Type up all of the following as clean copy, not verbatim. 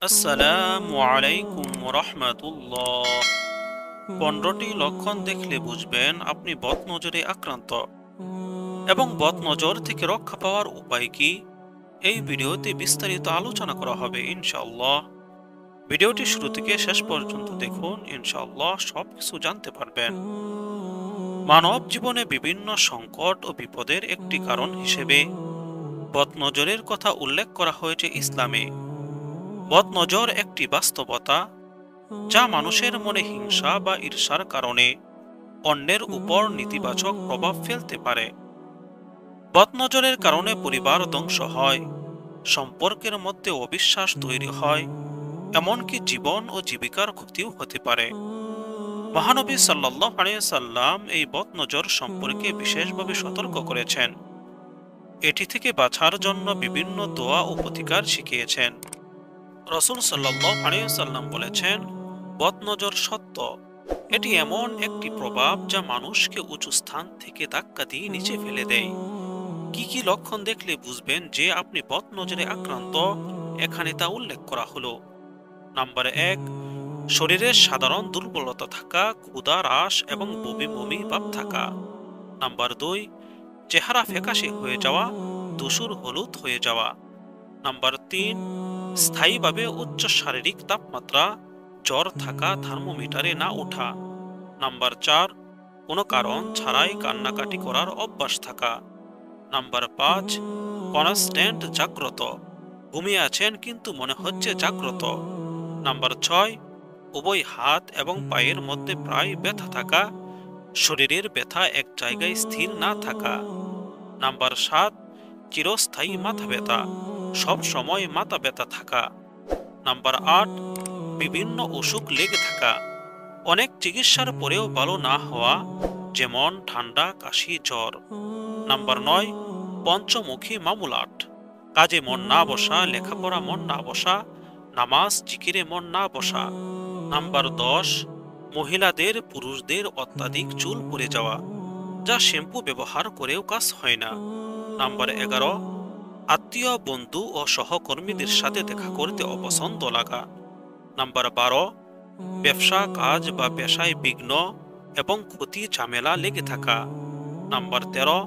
আসসালামু আলাইকুম রহমতুল্লাহ। 15টি লক্ষণ দেখলে বুঝবেন আপনি বদনজরে আক্রান্ত এবং বদনজর থেকে রক্ষা পাওয়ার উপায় কি, এই ভিডিওতে বিস্তারিত আলোচনা করা হবে ইনশাআল্লাহ। ভিডিওটি শুরু থেকে শেষ পর্যন্ত দেখুন, ইনশাআল্লাহ সবকিছু জানতে পারবেন। মানব জীবনে বিভিন্ন সংকট ও বিপদের একটি কারণ হিসেবে বদনজরের কথা উল্লেখ করা হয়েছে ইসলামে। বদনজর একটি বাস্তবতা যা মানুষের মনে হিংসা বা ঈর্ষার কারণে অন্যের উপর নেতিবাচক প্রভাব ফেলতে পারে। বদনজরের কারণে পরিবার ধ্বংস হয়, সম্পর্কের মধ্যে অবিশ্বাস তৈরি হয়, এমনকি জীবন ও জীবিকার ক্ষতিও হতে পারে। মহানবী সাল্লাল্লাহু আলাইহি সাল্লাম এই বদনজর সম্পর্কে বিশেষভাবে সতর্ক করেছেন। এটি থেকে বাঁচার জন্য বিভিন্ন দোয়া ও প্রতিকার শিখিয়েছেন। রাসূল সাল্লাল্লাহু আলাইহি সাল্লাম বলেছেন, বদনজর সত্য। এটি এমন একটি প্রভাব যা মানুষকে উঁচু স্থান থেকে ধাক্কা দিয়ে নিচে ফেলে দেয়। কি কি লক্ষণ দেখলে বুঝবেন যে আপনি বদনজরে আক্রান্ত, এখানে তা উল্লেখ করা হলো। নাম্বার 1, শরীরে সাধারণ দুর্বলতা থাকা, ক্ষুধা হ্রাস এবং বমি বমি ভাব থাকা। নাম্বার 2, চেহারা ফ্যাকাশে হয়ে যাওয়া, ধূসর হলুদ হয়ে যাওয়া। নাম্বার 3, স্থায়ীভাবে উচ্চ শারীরিক তাপমাত্রা, জ্বর থাকা, থার্মোমিটারে না ওঠা। নাম্বার 4, কোনো কারণ ছাড়াই কান্নাকাটি করার অভ্যাস থাকা। নাম্বার 5, কনস্ট্যান্ট জাগ্রত, ঘুমিয়ে আছেন কিন্তু মনে হচ্ছে জাগ্রত। নাম্বার 6, উভয় হাত এবং পায়ের মধ্যে প্রায় ব্যথা থাকা, শরীরের ব্যথা এক জায়গায় স্থির না থাকা। নাম্বার 7, চিরস্থায়ী মাথা ব্যথা, সব সময় মাথা ব্যথা থাকা। নাম্বার 8, বিভিন্ন অসুখ লেগে থাকা, অনেক চিকিৎসার পরেও ভালো না হওয়া, যেমন ঠান্ডা, কাশি, জ্বর। নাম্বার 9, পঞ্চমুখী মামুলাট, কাজে মন না বসা, লেখাপড়া মন না বসা, নামাজ জিকিরে মন না বসা। নাম্বার 10, মহিলাদের পুরুষদের অত্যাধিক চুল পড়ে যাওয়া, যা শ্যাম্পু ব্যবহার করেও কাজ হয় না। নাম্বার 11, আত্মীয়, বন্ধু ও সহকর্মীদের সাথে দেখা করতে অপছন্দ লাগা। নাম্বার 12, ব্যবসা, কাজ বা পেশায় বিঘ্ন এবং ক্ষতি ঝামেলা লেগে থাকা। নাম্বার 13,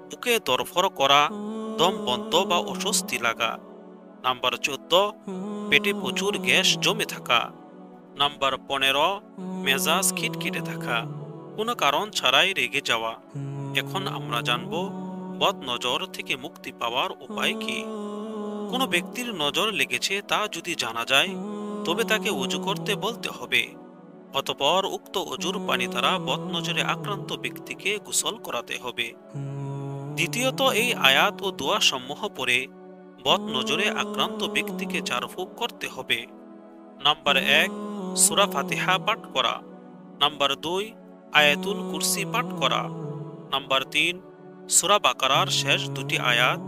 বুকে ধড়ফড় করা, দম বন্ধ বা অস্বস্তি লাগা। নাম্বার 14, পেটে প্রচুর গ্যাস জমে থাকা। নাম্বার 15, মেজাজ খিটখিটে থাকা, কোনো কারণ ছাড়াই রেগে যাওয়া। এখন আমরা জানব বদনজর থেকে মুক্তি পাওয়ার উপায় কি। কোনো ব্যক্তির নজর লেগেছে তা যদি জানা যায়, তবে তাকে ওযু করতে বলতে হবে। অতঃপর উক্ত অজুর পানি দ্বারা বদনজরে আক্রান্ত ব্যক্তিকে গোসল করাতে হবে। দ্বিতীয়ত, এই আয়াত ও দোয়া সমূহ পড়ে বদনজরে আক্রান্ত ব্যক্তিকে ঝাড়ফুঁক করতে হবে। নাম্বার 1, সূরা ফাতিহা পাঠ করা। নাম্বার 2, আয়াতুল কুরসি পাঠ করা। নাম্বার 3, সূরা বাকারার শেষ দুটি আয়াত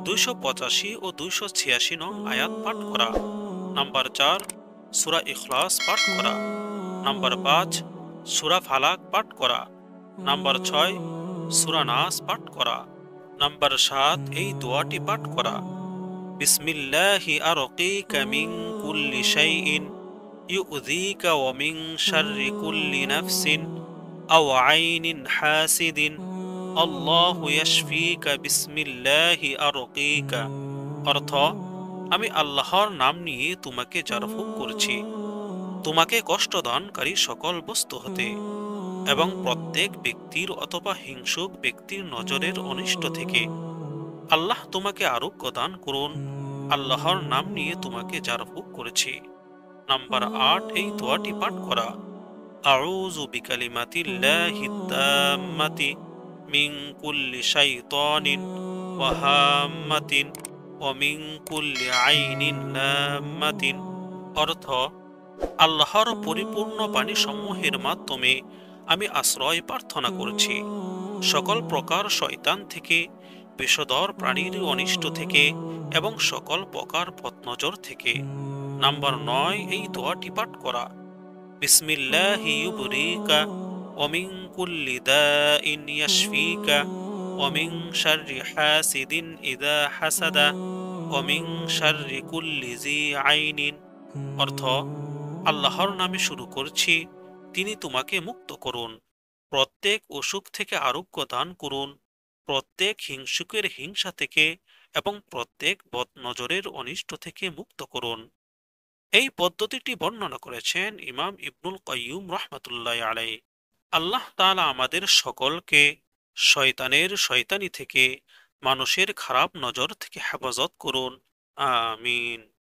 285 ও 286 নং আয়াত পাঠ করা। নাম্বার 4, সূরা ইখলাস পাঠ করা। নাম্বার 5, সূরা ফালাক পাঠ করা। নাম্বার 6, সূরা নাস পাঠ করা। নাম্বার 7, এই দোয়াটি পাঠ করা, বিসমিল্লাহি আরকিকা মিন কুল্লি শাইইন ইউযীকা ওয়া মিন শাররি কুল্লি নাফসিন আও আইনিন হাসিদিন আল্লাহু ইয়াশফিকা বিসমিল্লাহি আরকিকা। অর্থ, আমি আল্লাহর নাম নিয়ে তোমাকে ঝাড়ফুঁক করছি, তোমাকে কষ্টদানকারী সকল বস্তু হতে এবং প্রত্যেক ব্যক্তির অথবা হিংসুক ব্যক্তির নজরের অনিষ্ট থেকে। আল্লাহ তোমাকে আরোগ্য দান করুন, আল্লাহর নাম নিয়ে তোমাকে ঝাড়ফুঁক করেছি। নাম্বার 8, এই দোয়াটি পাঠ করা, আউযু বিকালিমাতিল্লাহি তাম্মাতি মিন কুল্লি শাইতানিন ওয়া হাম্মাতিন ওয়া মিন কুল্লি আইনিন লাম্মাতিন। অর্থ, আল্লাহর পরিপূর্ণ বাণীসমূহের মাধ্যমে আমি আশ্রয় প্রার্থনা করছি সকল প্রকার শয়তান থেকে, বিষধর প্রাণীর অনিষ্ট থেকে এবং সকল প্রকার বদনজর থেকে। নাম্বার 9, এই দোয়াটি পাঠ করা, বিসমিল্লাহি ইউবরিকা ওয়া মিন কুল্লি দাইন ইয়াশফিকা ওয়া মিন শাররি হাসিদিন ইযা হাসাদা ওমিং শাররি কুল্লি জি আইনিন, অর্থ আল্লাহর নামে শুরু করছি, তিনি তোমাকে মুক্ত করুন, প্রত্যেক অসুখ থেকে আরোগ্য দান করুন, প্রত্যেক হিংসুকের হিংসা থেকে এবং প্রত্যেক বদনজরের অনিষ্ট থেকে মুক্ত করুন। এই পদ্ধতিটি বর্ণনা করেছেন ইমাম ইবনুল কাইয়ুম রহমাতুল্লাহ আলাইহি। আল্লাহ তাআলা আমাদের সকলকে শয়তানের শয়তানি থেকে, মানুষের খারাপ নজর থেকে হেফাজত করুন। আমিন।